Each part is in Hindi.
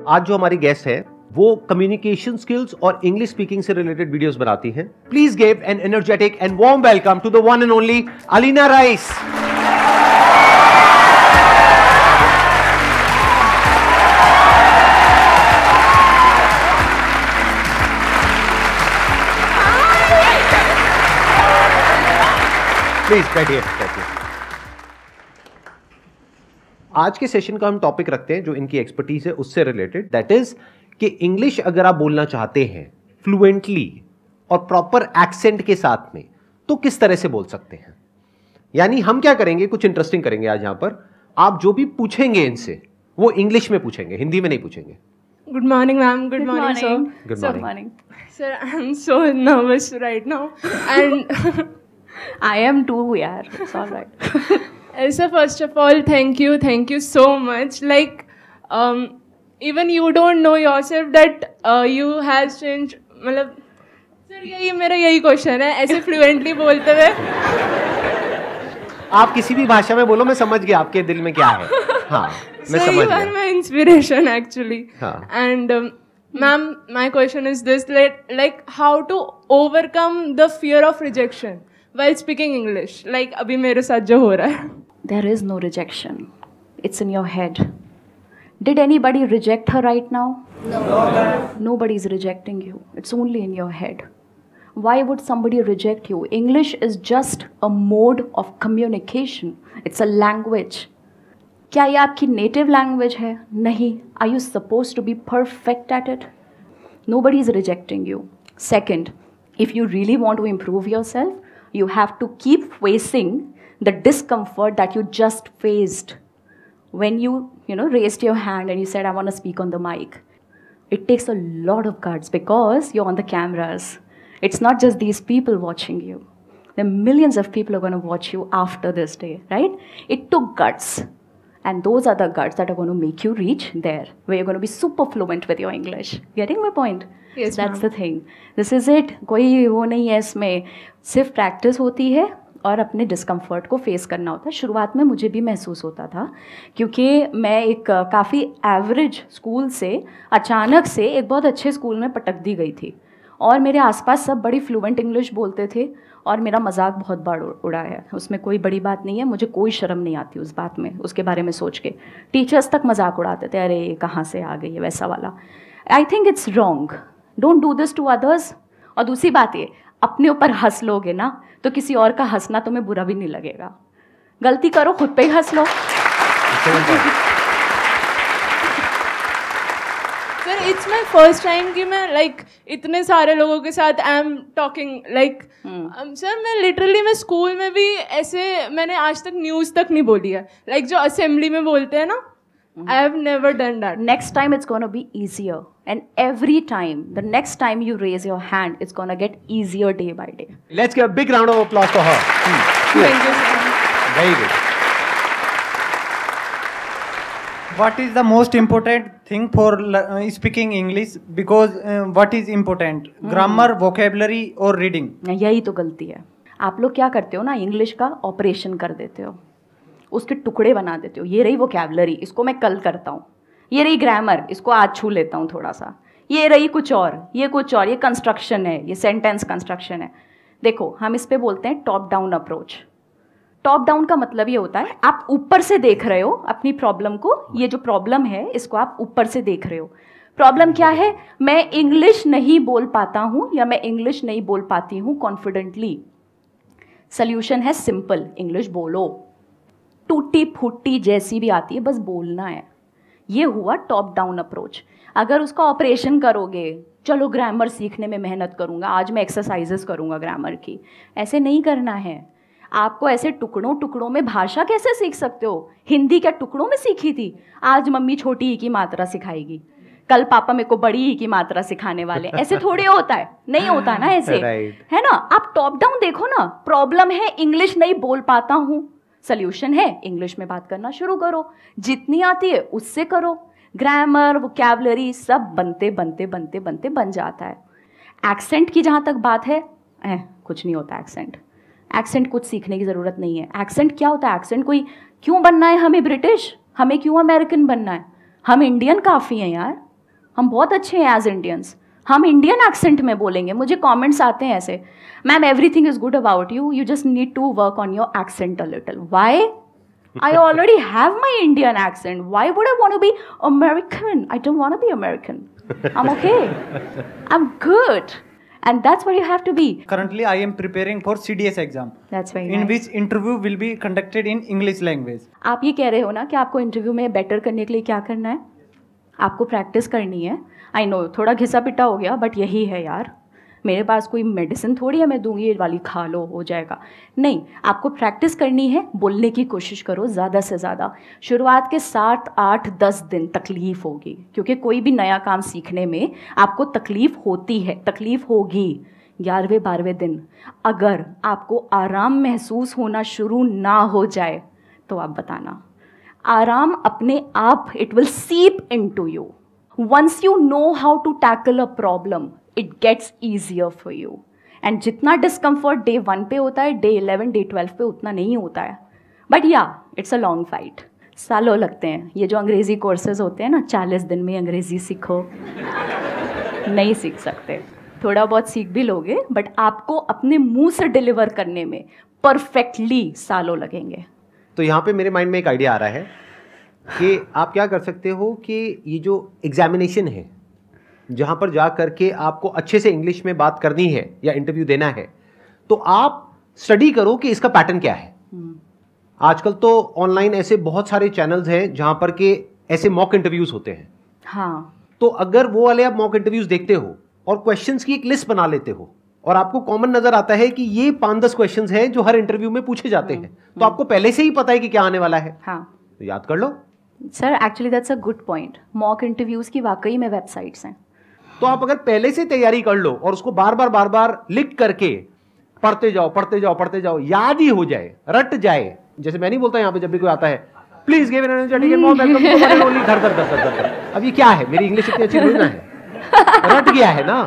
आज जो हमारी गेस्ट है वो कम्युनिकेशन स्किल्स और इंग्लिश स्पीकिंग से रिलेटेड वीडियोस बनाती हैं। Please give an energetic and warm welcome to the one and only Alina Rice. Please बैठिए। आज के सेशन का हम टॉपिक रखते हैं जो इनकी एक्सपर्टीज है उससे रिलेटेड, दैट इज कि इंग्लिश अगर आप बोलना चाहते हैं फ्लुएंटली और प्रॉपर एक्सेंट के साथ में तो किस तरह से बोल सकते हैं। यानी हम क्या करेंगे, कुछ इंटरेस्टिंग करेंगे आज यहां पर। आप जो भी पूछेंगे इनसे वो इंग्लिश में पूछेंगे, हिंदी में नहीं पूछेंगे। Good morning, ma'am. Good morning, sir. Good morning. Sir, I'm so nervous right now, and I am too, yaar. It's all right. So first of all, thank you so much. Like, even you don't know yourself that you have changed. मतलब, sir यही मेरा यही क्वेश्चन है, ऐसे फ्लुएंटली बोलते हुए। आप किसी भी भाषा में बोलो, मैं समझ गया आपके दिल में क्या है। हाँ, मैं So समझ you are गया। my inspiration actually. हाँ. And ma'am, my question is this: like how to overcome the fear of rejection while speaking English? Like अभी मेरे साथ जो हो रहा है। There is no rejection. It's in your head. Did anybody reject her right now? No. Nobody is rejecting you. It's only in your head. Why would somebody reject you? English is just a mode of communication. It's a language. क्या ये आपकी native language है? नहीं. Are you supposed to be perfect at it? Nobody is rejecting you. Second, if you really want to improve yourself, you have to keep facing the discomfort that you just faced when you raised your hand and you said, I want to speak on the mic. It takes a lot of guts because you're on the cameras. It's not just these people watching you. There are millions of people who are going to watch you after this day, right? It took guts. And those are the guts that are going to make you reach there, where you're going to be super fluent with your English. Getting my point? Yes, That's ma'am. the thing. This is it. कोई वो नहीं है इसमें, सिर्फ प्रैक्टिस होती है और अपने डिस्कम्फर्ट को फेस करना होता है। शुरुआत में मुझे भी महसूस होता था क्योंकि मैं एक काफ़ी एवरेज स्कूल से अचानक से एक बहुत अच्छे स्कूल में पटक दी गई थी और मेरे आसपास सब बड़ी फ्लुएंट इंग्लिश बोलते थे और मेरा मजाक बहुत बार उड़ा है। उसमें कोई बड़ी बात नहीं है, मुझे कोई शर्म नहीं आती उस बात में, उसके बारे में सोच के। टीचर्स तक मजाक उड़ाते थे, अरे ये कहाँ से आ गई है, वैसा वाला। I think it's wrong, don't do this to others. और दूसरी बात ये, अपने ऊपर हंस लोगे ना तो किसी और का हंसना तुम्हें बुरा भी नहीं लगेगा। गलती करो, खुद पे ही हंस लो। Sir, it's my first time कि मैं like इतने सारे लोगों के साथ I am talking like sir मैं लिटरली मैं स्कूल में भी ऐसे मैंने आज तक न्यूज़ तक नहीं बोली है, like जो असेंबली में बोलते हैं ना, I have never done that. Next time it's going to be easier, and every time, the next time you raise your hand, it's going to get easier day by day. Let's give a big round of applause for her. Thank you, sir. Very good. What is the most important thing for speaking English? Because what is important? Grammar, vocabulary or reading? यही तो गलती है। आप लोग क्या करते हो ना, इंग्लिश का ऑपरेशन कर देते हो, उसके टुकड़े बना देते हो। ये रही वोकैबुलरी, इसको मैं कल करता हूँ। ये रही ग्रामर, इसको आज छू लेता हूँ थोड़ा सा। ये रही कुछ और, ये कुछ और, ये कंस्ट्रक्शन है, ये सेंटेंस कंस्ट्रक्शन है। देखो, हम इस पे बोलते हैं top down approach. Top down का मतलब ये होता है आप ऊपर से देख रहे हो अपनी प्रॉब्लम को। ये जो प्रॉब्लम है इसको आप ऊपर से देख रहे हो। प्रॉब्लम क्या है? मैं इंग्लिश नहीं बोल पाता हूँ या मैं इंग्लिश नहीं बोल पाती हूँ कॉन्फिडेंटली। सल्यूशन है सिंपल, इंग्लिश बोलो, टूटी फूटी जैसी भी आती है, बस बोलना है। ये हुआ टॉप डाउन अप्रोच। अगर उसका ऑपरेशन करोगे, चलो ग्रामर सीखने में मेहनत करूँगा, आज मैं एक्सरसाइजेस करूँगा ग्रामर की, ऐसे नहीं करना है। आपको ऐसे टुकड़ों टुकड़ों में भाषा कैसे सीख सकते हो? हिंदी क्या टुकड़ों में सीखी थी? आज मम्मी छोटी ही की मात्रा सिखाएगी, कल पापा मेरे को बड़ी ही की मात्रा सिखाने वाले। ऐसे थोड़ी होता है, नहीं होता ना ऐसे, है ना? आप टॉप डाउन देखो ना। प्रॉब्लम है इंग्लिश नहीं बोल पाता हूँ, सल्यूशन है इंग्लिश में बात करना शुरू करो, जितनी आती है उससे करो। ग्रामर, वोकैबुलरी सब बनते बनते बनते बनते बन जाता है। एक्सेंट की जहाँ तक बात है, कुछ नहीं होता एक्सेंट कुछ सीखने की ज़रूरत नहीं है। एक्सेंट क्या होता है? एक्सेंट कोई, क्यों बनना है हमें ब्रिटिश, हमें क्यों अमेरिकन बनना है? हम इंडियन काफ़ी हैं यार। हम बहुत अच्छे हैं एज इंडियंस, हम इंडियन एक्सेंट में बोलेंगे. मुझे कमेंट्स आते हैं ऐसे, ma'am everything is good about you, you just need to work on your accent a little. Why? I already have my Indian accent. Why would I want to be American? I don't want to be American. I'm okay. I'm good. And that's what you have to be. Currently, I am preparing for CDS exam. That's very in nice. which interview will be conducted in English language. आप ये कह रहे हो ना कि आपको इंटरव्यू में बेटर करने के लिए क्या करना है? आपको प्रैक्टिस करनी है. आई नो थोड़ा घिसा पिटा हो गया, बट यही है यार. मेरे पास कोई मेडिसिन थोड़ी है मैं दूंगी ये वाली खा लो हो जाएगा. नहीं, आपको प्रैक्टिस करनी है. बोलने की कोशिश करो ज़्यादा से ज़्यादा. शुरुआत के 7, 8, 10 दिन तकलीफ़ होगी, क्योंकि कोई भी नया काम सीखने में आपको तकलीफ़ होती है, तकलीफ़ होगी. 11वें 12वें दिन अगर आपको आराम महसूस होना शुरू ना हो जाए तो आप बताना. आराम अपने आप it will seep into you. Once you know how to tackle a problem it gets easier for you. and जितना डिस्कम्फर्ट डे 1 पे होता है, डे 11, डे 12 पे उतना नहीं होता है. बट या इट्स अ लॉन्ग फाइट. सालों लगते हैं. ये जो अंग्रेज़ी कोर्सेज होते हैं ना, 40 दिन में अंग्रेज़ी सीखो, नहीं सीख सकते. थोड़ा बहुत सीख भी लोगे, बट आपको अपने मुंह से डिलीवर करने में परफेक्टली सालों लगेंगे. तो यहाँ पे मेरे माइंड में एक आइडिया आ रहा है कि आप क्या कर सकते हो कि ये जो एग्जामिनेशन है, जहाँ पर जा करके आपको अच्छे से इंग्लिश में बात करनी है या इंटरव्यू देना है, तो आप स्टडी करो कि इसका पैटर्न क्या है. आजकल तो ऑनलाइन ऐसे बहुत सारे चैनल्स हैं जहाँ पर के ऐसे मॉक इंटरव्यूज होते हैं. हाँ. तो अगर वो वाले आप मॉक इंटरव्यूज देखते हो और क्वेश्चंस की एक लिस्ट बना लेते हो और आपको कॉमन नजर आता है कि ये 5-10 क्वेश्चंस हैं जो हर इंटरव्यू में पूछे जाते हैं, तो आपको पहले से ही पता है कि क्या आने वाला है. हाँ. तो याद कर लो. Sir actually that's a good point. Mock interviews की वाकई में वेबसाइट्स हैं. तो आप अगर पहले से तैयारी कर लो और उसको बार बार लिख करके पढ़ते जाओ, याद ही हो जाए, रट जाए. जैसे मैं नहीं बोलता यहाँ पे जब भी कोई आता है, please give an energetic and warm welcome, धर. अब ये क्या है, मेरी इंग्लिश इतनी अच्छी नहीं ना है, रट गया है ना.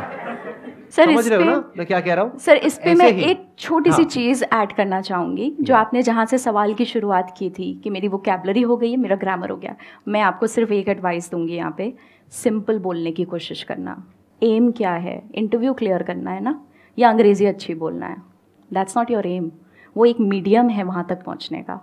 सर समझ रहे हो ना मैं क्या कह रहा हूँ. सर इस पे मैं एक छोटी सी हाँ. चीज़ ऐड करना चाहूँगी. जो आपने जहाँ से सवाल की शुरुआत की थी कि मेरी वोकैबुलरी हो गई है, मेरा ग्रामर हो गया, मैं आपको सिर्फ एक एडवाइस दूंगी यहाँ पे. सिंपल बोलने की कोशिश करना. एम क्या है? इंटरव्यू क्लियर करना है ना, या अंग्रेज़ी अच्छी बोलना है? That's not your aim. वो एक मीडियम है वहाँ तक पहुँचने का.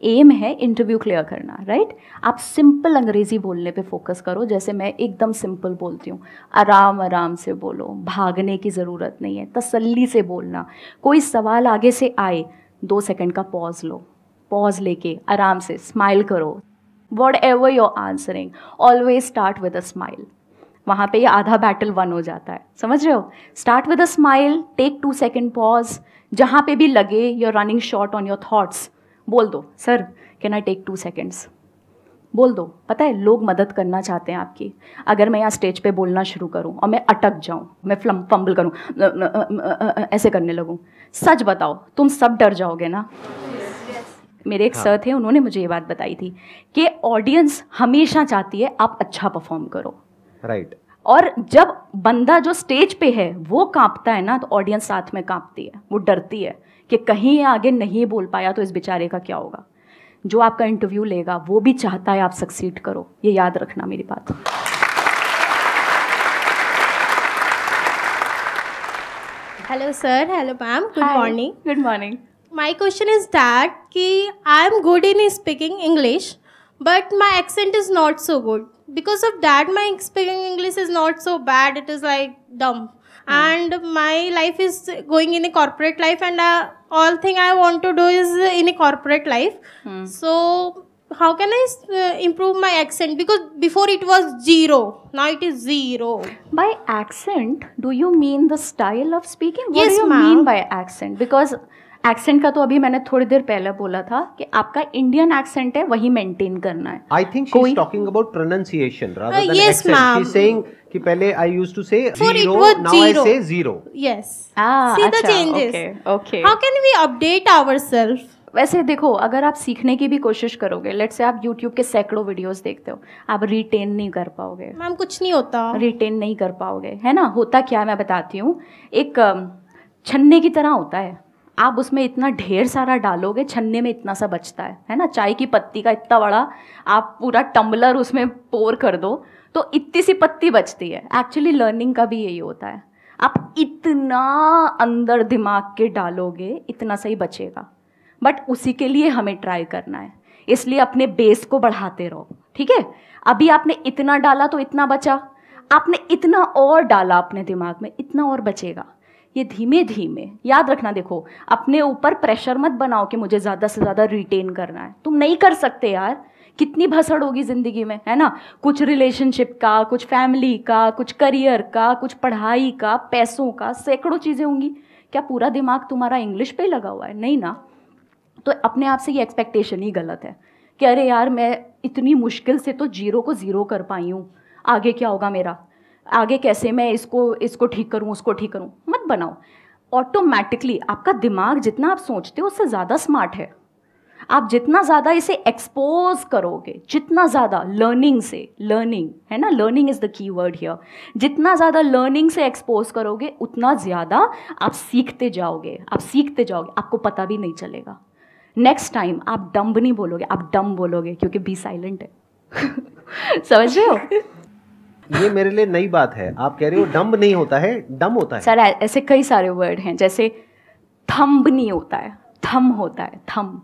एम है इंटरव्यू क्लियर करना, राइट? आप सिंपल अंग्रेज़ी बोलने पे फोकस करो. जैसे मैं एकदम सिंपल बोलती हूँ, आराम आराम से बोलो, भागने की ज़रूरत नहीं है, तसल्ली से बोलना. कोई सवाल आगे से आए, 2 सेकंड का पॉज लो, पॉज लेके आराम से स्माइल करो. whatever you're answering, always start with a smile. वहाँ पे ये आधा बैटल वन हो जाता है, समझ रहे हो? Start with a smile, take 2 second pause. जहाँ पे भी लगे you're running short on your thoughts, बोल दो, sir can I take 2 seconds, बोल दो. पता है लोग मदद करना चाहते हैं आपकी. अगर मैं यहाँ स्टेज पे बोलना शुरू करूँ और मैं अटक जाऊँ, मैं फंबल करूँ, ऐसे करने लगूँ, सच बताओ तुम सब डर जाओगे ना? मेरे एक सर थे, उन्होंने मुझे ये बात बताई थी कि ऑडियंस हमेशा चाहती है आप अच्छा परफॉर्म करो, राइट. और जब बंदा जो स्टेज पे है वो कांपता है ना, तो ऑडियंस साथ में कांपती है, वो डरती है कि कहीं ये आगे नहीं बोल पाया तो इस बेचारे का क्या होगा. जो आपका इंटरव्यू लेगा वो भी चाहता है आप सक्सीड करो. ये याद रखना मेरी बात. Hello sir, hello ma'am, good morning. Good morning. My question is that कि I am good in speaking English, but my accent is not so good. Because of that, my speaking English is not so bad. It is like dumb. And my life is going in a corporate life, and all thing I want to do is in a corporate life. So how can I improve my accent? Because before it was 0, now it is 0. By accent, do you mean the style of speaking? What Yes, do you ma'am. mean by accent? Because accent का तो अभी मैंने थोड़ी देर पहले बोला था कि आपका इंडियन एक्सेंट है वही मेंटेन करना है. I think she's talking about pronunciation rather than yes, accent. ma'am. She's saying कि पहले I used to say Before it 0, was now 0. I say 0. Yes. Ah, See the अच्छा, changes. okay, okay. How can we update ourselves? वैसे देखो, अगर आप सीखने की भी कोशिश करोगे, लेट्स से आप YouTube के सैकड़ों वीडियोस देखते हो, आप रिटेन नहीं कर पाओगे. मैम कुछ नहीं होता. रिटेन नहीं कर पाओगे, है ना? होता क्या है मैं बताती हूँ. एक छन्ने की तरह होता है. आप उसमें इतना ढेर सारा डालोगे, छन्ने में इतना सा बचता है ना, चाय की पत्ती का इतना बड़ा आप पूरा टम्बलर उसमें पोर कर दो तो इतनी सी पत्ती बचती है। एक्चुअली लर्निंग का भी यही होता है, आप इतना अंदर दिमाग के डालोगे इतना सही बचेगा, बट उसी के लिए हमें ट्राई करना है, इसलिए अपने बेस को बढ़ाते रहो, ठीक है। अभी आपने इतना डाला तो इतना बचा, आपने इतना और डाला अपने दिमाग में, इतना और बचेगा। ये धीमे धीमे याद रखना। देखो, अपने ऊपर प्रेशर मत बनाओ कि मुझे ज़्यादा से ज़्यादा रिटेन करना है, तुम नहीं कर सकते यार। कितनी भसड़ होगी ज़िंदगी में, है ना, कुछ रिलेशनशिप का, कुछ फैमिली का, कुछ करियर का, कुछ पढ़ाई का, पैसों का, सैकड़ों चीज़ें होंगी। क्या पूरा दिमाग तुम्हारा इंग्लिश पे ही लगा हुआ है? नहीं ना। तो अपने आप से ये एक्सपेक्टेशन ही गलत है कि अरे यार मैं इतनी मुश्किल से तो 0 को 0 कर पाई हूँ, आगे क्या होगा मेरा, आगे कैसे मैं इसको ठीक करूँ, उसको ठीक करूँ। मत बनाओ। ऑटोमेटिकली आपका दिमाग जितना आप सोचते हो उससे ज़्यादा स्मार्ट है। आप जितना ज़्यादा इसे एक्सपोज करोगे, जितना ज़्यादा लर्निंग है ना, learning is the key word here, जितना ज़्यादा लर्निंग से एक्सपोज करोगे उतना ज़्यादा आप सीखते जाओगे, आपको पता भी नहीं चलेगा। नेक्स्ट टाइम आप डम्ब नहीं बोलोगे, आप डम बोलोगे, क्योंकि बी साइलेंट है। समझ रहे हो? ये मेरे लिए नई बात है। आप कह रहे हो डम्ब नहीं होता है, डम होता है। सर ऐसे कई सारे वर्ड हैं, जैसे थंब नहीं होता है, थम होता है, थम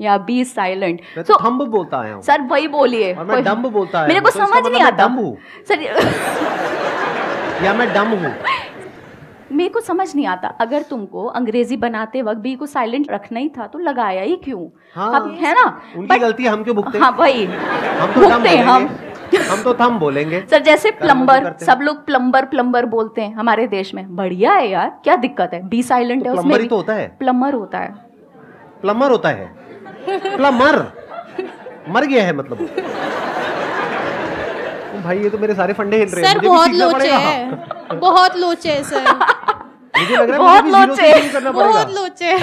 या बी साइलेंट। मैं तो थंब बोलता आया हूं। सर वही बोलिए। और मैं डम्ब बोलता आया मेरे को तो समझ नहीं आता सर। या मैं डम हूँ। मेरे को समझ नहीं आता, अगर तुमको अंग्रेजी बनाते वक्त बी को साइलेंट रखना ही था तो लगाया ही क्यों? हाँ, अब है ना, उनकी गलती, हम क्यों भुगते? हाँ भाई, हम तो डम बोलेंगे, हम तो थम बोलेंगे। सर जैसे प्लम्बर, सब लोग प्लम्बर बोलते हैं हमारे देश में, बढ़िया है यार, क्या दिक्कत है? बी साइलेंट है, उसमें प्लम्बर ही तो होता है। प्लम्बर होता है, प्लम्बर होता है, प्लम्बर मर गया है मतलब। भाई ये तो मेरे सारे फंडे हिल रहे हैं। सर बहुत लोचे है, बहुत लोचे है सर। मुझे लग रहा है बहुत मुझे भी लोचे, 0 से करना पड़ेगा। बहुत लोचे।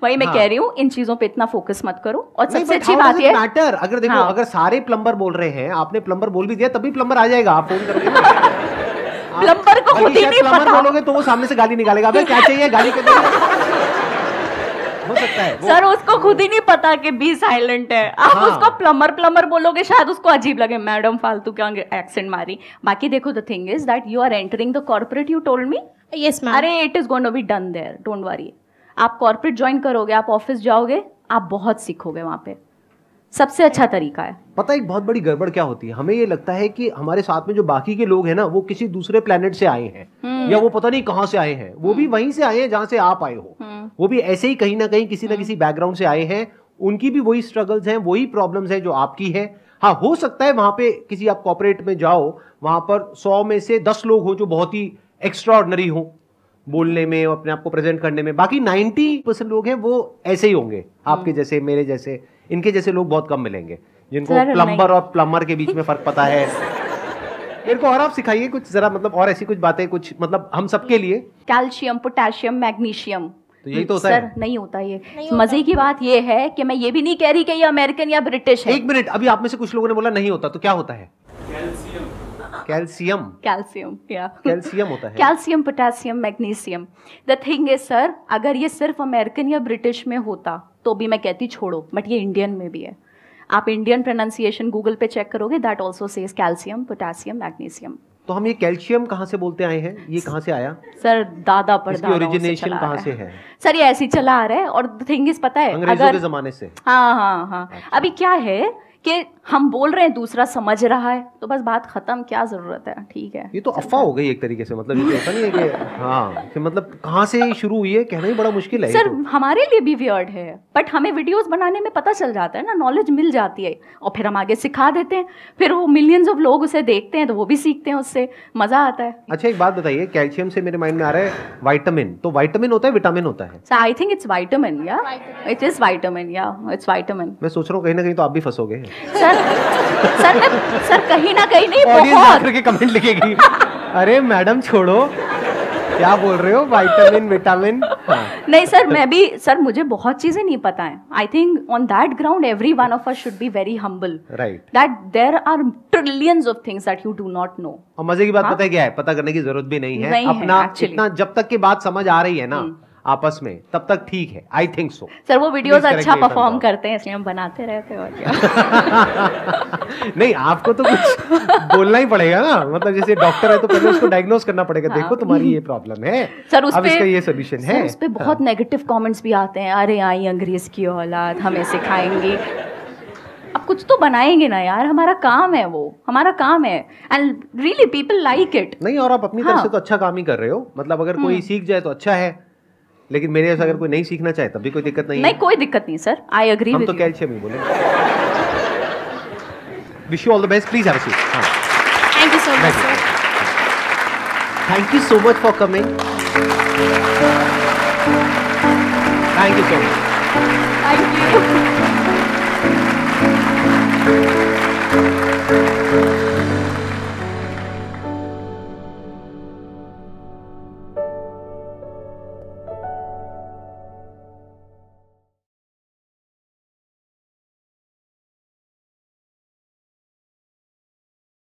वही मैं हाँ। कह रही हूँ, इन चीजों पे इतना फोकस मत करो। और नहीं, सबसे but अच्छी how बात does it ये matter? अगर देखो, हाँ। अगर सारे प्लम्बर बोल रहे हैं, आपने प्लम्बर बोल भी दिया तभी प्लम्बर आ जाएगा, आप फोन करोगे ना। प्लम्बर को खुद ही नहीं प्लम्बर पता। बोलोगे तो वो सामने से गाली निकालेगा, अबे क्या चाहिए, गाली के हो सकता है सर उसको खुद ही नहीं पता कि बी साइलेंट है। आप हाँ। उसको प्लम्बर बोलोगे, शायद उसको अजीब लगे, मैडम फालतू क्या एक्सेंट मारी। बाकी देखो, the thing is that you are entering the corporate, you told me. Yes ma'am. अरे it is going to be done there, don't worry. आप कॉर्पोरेट ज्वाइन करोगे, आप ऑफिस जाओगे, आप बहुत सीखोगे वहां पे। सबसे अच्छा तरीका है। पता है एक बहुत बड़ी गड़बड़ क्या होती है, हमें ये लगता है कि हमारे साथ में जो बाकी के लोग हैं ना, वो किसी दूसरे प्लेनेट से आए हैं, या वो पता नहीं कहां से आए हैं, वो भी वहीं से आए हैं जहां से आप आए हो, वो भी ऐसे ही कहीं ना कहीं किसी ना किसी बैकग्राउंड से आए हैं, उनकी भी वही स्ट्रगल्स हैं, वही प्रॉब्लम्स हैं जो आपकी है। हाँ, हो सकता है वहां पे किसी आप कॉर्पोरेट में जाओ, वहां पर 100 में से 10 लोग हो जो बहुत ही एक्स्ट्रा ऑर्डिनरी हो बोलने में और अपने आप को प्रेजेंट करने में, बाकी 90% लोग हैं वो ऐसे ही होंगे, आपके जैसे, मेरे जैसे, इनके जैसे लोग बहुत कम मिलेंगे जिनको प्लम्बर और प्लम्बर के बीच में फर्क पता है। मेरे को और आप सिखाइए कुछ जरा, मतलब और ऐसी कुछ बातें, कुछ मतलब हम सबके लिए। कैल्शियम, पोटेशियम, मैग्नीशियम, तो यही तो होता सर है। नहीं होता ये। मजे की बात ये है कि मैं ये भी नहीं कह रही कि ये अमेरिकन या ब्रिटिश है। एक मिनट, अभी आप में से कुछ लोगों ने बोला नहीं होता, तो क्या होता है? कैल्शियम या कैल्शियम होता है। Calcium, potassium, magnesium. The thing is sir, अगर ये सिर्फ अमेरिकन या ब्रिटिश में होता तो भी मैं कहती छोड़ो, बट ये इंडियन में भी है। आप इंडियन प्रोनाउंसिएशन गूगल पे चेक करोगे, that also says calcium, potassium, magnesium. तो हम ये कैल्शियम कहाँ से बोलते आए हैं, ये कहाँ से आया? सर दादा पर इसकी ओरिजिनेशन कहाँ से है? सर ये ऐसे ही चला आ रहा है। और द थिंग इज, पता है, अंग्रेजों के जमाने से। हाँ। अभी क्या है कि हम बोल रहे हैं, दूसरा समझ रहा है, तो बस बात खत्म, क्या जरूरत है, ठीक है। ये तो अफवाह हो गई एक तरीके से, मतलब ये ऐसा नहीं है कि हाँ, कि मतलब कहाँ से शुरू हुई है, कहना ही बड़ा मुश्किल है। सर तो हमारे लिए भी वियर्ड है, बट हमें वीडियोस बनाने में पता चल जाता है ना, नॉलेज मिल जाती है, और फिर हम आगे सिखा देते हैं, फिर वो मिलियंस ऑफ लोग उसे देखते हैं तो वो भी सीखते हैं, उससे मजा आता है। अच्छा एक बात बताइए, कैल्शियम से मेरे माइंड में आ रहा है विटामिन, तो विटामिन होता है, विटामिन होता है? सो आई थिंक इट्स विटामिन, या इट इज विटामिन, या इट्स विटामिन। मैं सोच रहा हूँ कहीं ना कहीं तो आप भी फंसोगे। सर कहीं ना कहीं नहीं, ऑडियंस बहुत। आकर के कमेंट लिखेगी, अरे मैडम छोड़ो, क्या बोल रहे हो, विटामिन विटामिन। हाँ। नहीं सर, मैं भी सर, मुझे बहुत चीजें नहीं पता है। I think on that ground every one of us should be very humble, right, that there are trillions of things that you do not know. और मजे की बात पता है क्या है, पता करने की जरूरत भी नहीं है। अपना इतना जब तक की बात समझ आ रही है ना, आपस में, तब तक ठीक है। I think so. सर वो वीडियोस Please अच्छा correct me if I'm perform wrong. करते हैं इसलिए हम बनाते रहते हैं और क्या। नहीं, आपको तो कुछ बोलना ही पड़ेगा ना, मतलब जैसे डॉक्टर है तो पहले उसको डायग्नोज करना पड़ेगा। हाँ। देखो तुम्हारी ये प्रॉब्लम है सर उस अब पे इसका ये सोल्यूशन है। उस पे बहुत नेगेटिव कमेंट्स भी आते हैं, अरे आई अंग्रेज की औलाद हमें सिखाएंगी। अब कुछ तो बनाएंगे ना यार, हमारा काम है वो, हमारा काम है and really people like it. नहीं, और आप अपनी तरफ हाँ। से तो अच्छा काम ही कर रहे हो, मतलब अगर कोई सीख जाए तो अच्छा है, लेकिन मेरे जैसा अगर कोई नहीं सीखना चाहे तब भी कोई दिक्कत नहीं नहीं है। कोई दिक्कत नहीं सर, आई एग्री हम विद तो यू। कैल्शियम ही बोले। Wish you all the best, please have a seat. हाँ, Thank you so much, sir. Thank you so much for coming. Thank you so much. Thank you.